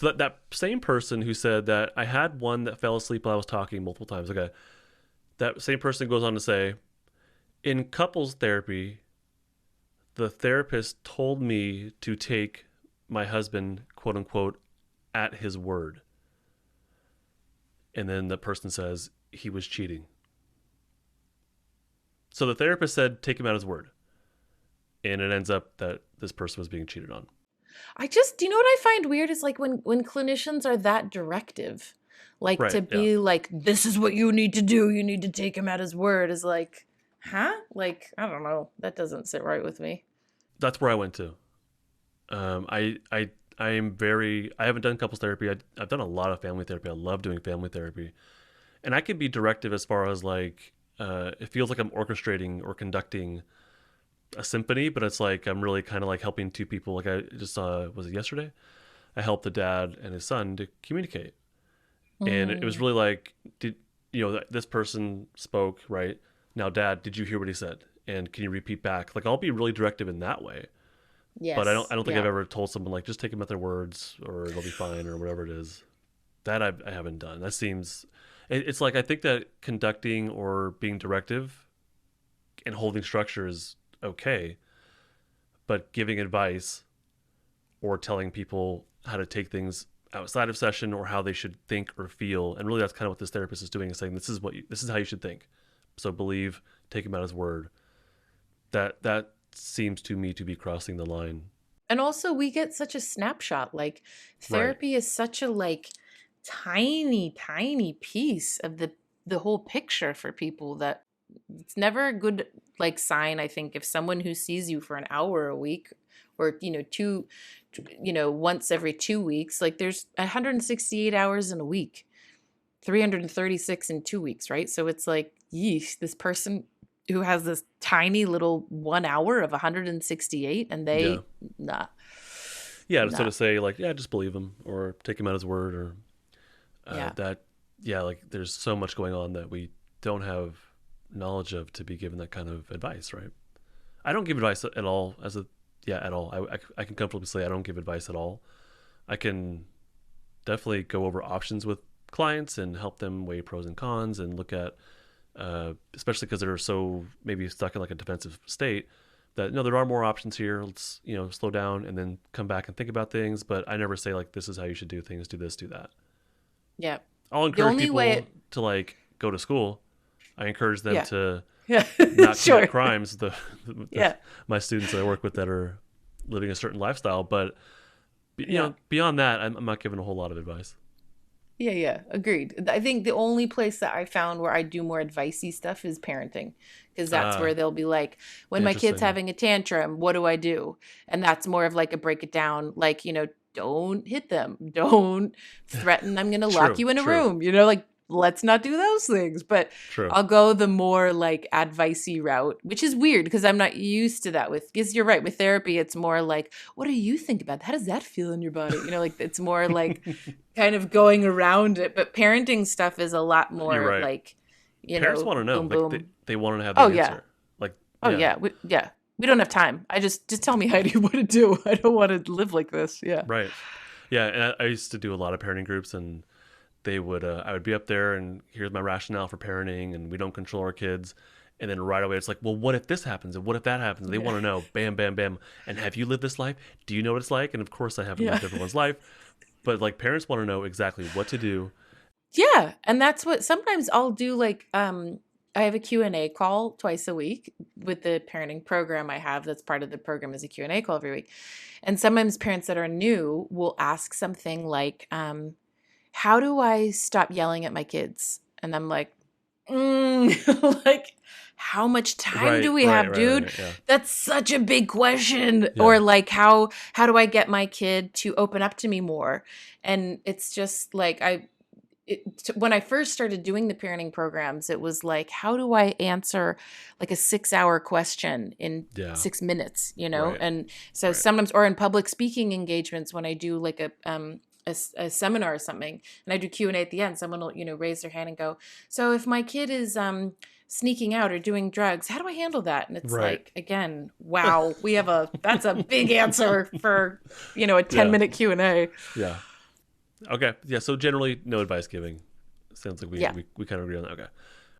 So that same person who said that I had one that fell asleep while I was talking multiple times. Okay, that same person goes on to say, in couples therapy, the therapist told me to take my husband, quote unquote, at his word. And then the person says he was cheating. So the therapist said, take him at his word. And it ends up that this person was being cheated on. Do you know what I find weird is like when clinicians are that directive, like to Right. Yeah. be like, this is what you need to do. You need to take him at his word is like, huh? Like, I don't know. That doesn't sit right with me. That's where I went to. I am very, I haven't done couples therapy. I've done a lot of family therapy. I love doing family therapy. And I can be directive as far as like, it feels like I'm orchestrating or conducting a symphony, but it's like I'm really kind of like helping two people. Like I just saw, was it yesterday? I helped the dad and his son to communicate, and it was Mm, really like, did this person spoke right now, Dad? Did you hear what he said? And can you repeat back? Like I'll be really directive in that way, but yes. I don't think I've Yeah. ever told someone like just take them at their words or it'll be fine or whatever it is. That I haven't done. That seems, it's like I think that conducting or being directive and holding structure is okay, but giving advice or telling people how to take things outside of session or how they should think or feel, and really that's kind of what this therapist is doing, is saying this is how you should think. So believe, take him at his word. That seems to me to be crossing the line. And also we get such a snapshot. Like Right. therapy is such a like tiny, tiny piece of the whole picture for people that it's never a good like sign, I think, if someone who sees you for an hour a week or once every 2 weeks, like there's 168 hours in a week, 336 in 2 weeks, right? So it's like, yeesh, this person who has this tiny little 1 hour of 168 and Yeah. they, nah, Yeah, to sort nah, of say like, yeah, just believe him or take him at his word, or yeah. that, yeah, like there's so much going on that we don't have knowledge of to be given that kind of advice, right? I don't give advice at all as a, yeah, at all. I can comfortably say I don't give advice at all. I can definitely go over options with clients and help them weigh pros and cons and look at, especially because they're so maybe stuck in like a defensive state, that no, there are more options here. Let's slow down and then come back and think about things. But I never say like this is how you should do things. Do this, do that. Yeah. I'll The encourage only way people it, to like go to school. I encourage them yeah. to Yeah. not commit Sure. crimes. Yeah. My students that I work with that are living a certain lifestyle, but Yeah. beyond that, I'm not giving a whole lot of advice. Yeah, yeah, agreed. I think the only place that I found where I do more advicey stuff is parenting, because that's Ah, where they'll be like, when my kid's interesting. having a tantrum, what do I do? And that's more of like a break it down, like, don't hit them, don't threaten, I'm going to lock True, you in a true, room, like, let's not do those things. But true. I'll go the more like advicey route, which is weird because I'm not used to that because you're right. With therapy, it's more like, what do you think about that? How does that feel in your body? Like it's more like kind of going around it. But parenting stuff is a lot You're more right. like, Parents want to know, boom, like boom. they want to have Oh the yeah. answer. Like, Oh yeah, yeah. Yeah. We don't have time. I just tell me, Heidi, what to do. I don't want to live like this. Yeah. right. Yeah, and I used to do a lot of parenting groups, and they would I would be up there, and here's my rationale for parenting, and we don't control our kids. And then right away it's like, well, what if this happens and what if that happens? And they Yeah. want to know, bam, bam, bam. And have you lived this life? Do you know what it's like? And of course, I haven't Yeah. lived everyone's life, but like parents want to know exactly what to do. Yeah, and that's what sometimes I'll do like I have a Q&A call twice a week with the parenting program I have. That's part of the program is a Q&A call every week. And sometimes parents that are new will ask something like how do I stop yelling at my kids? And I'm like, like how much time do Right, we right, have, right, right, dude? right. Yeah, That's such a big question. yeah, Or like how do I get my kid to open up to me more? And it's just like when I first started doing the parenting programs, it was like, how do I answer like a 6 hour question in yeah. 6 minutes, Right, And so right. sometimes, or in public speaking engagements, when I do like a seminar or something, and I do Q&A at the end, someone will, raise their hand and go, so if my kid is, sneaking out or doing drugs, how do I handle that? And it's Right. like, again, wow, that's a big answer for, a 10 Yeah, minute Q&A. yeah. Okay. Yeah. So generally, no advice giving. Sounds like we, Yeah. we, we kind of agree on that. Okay.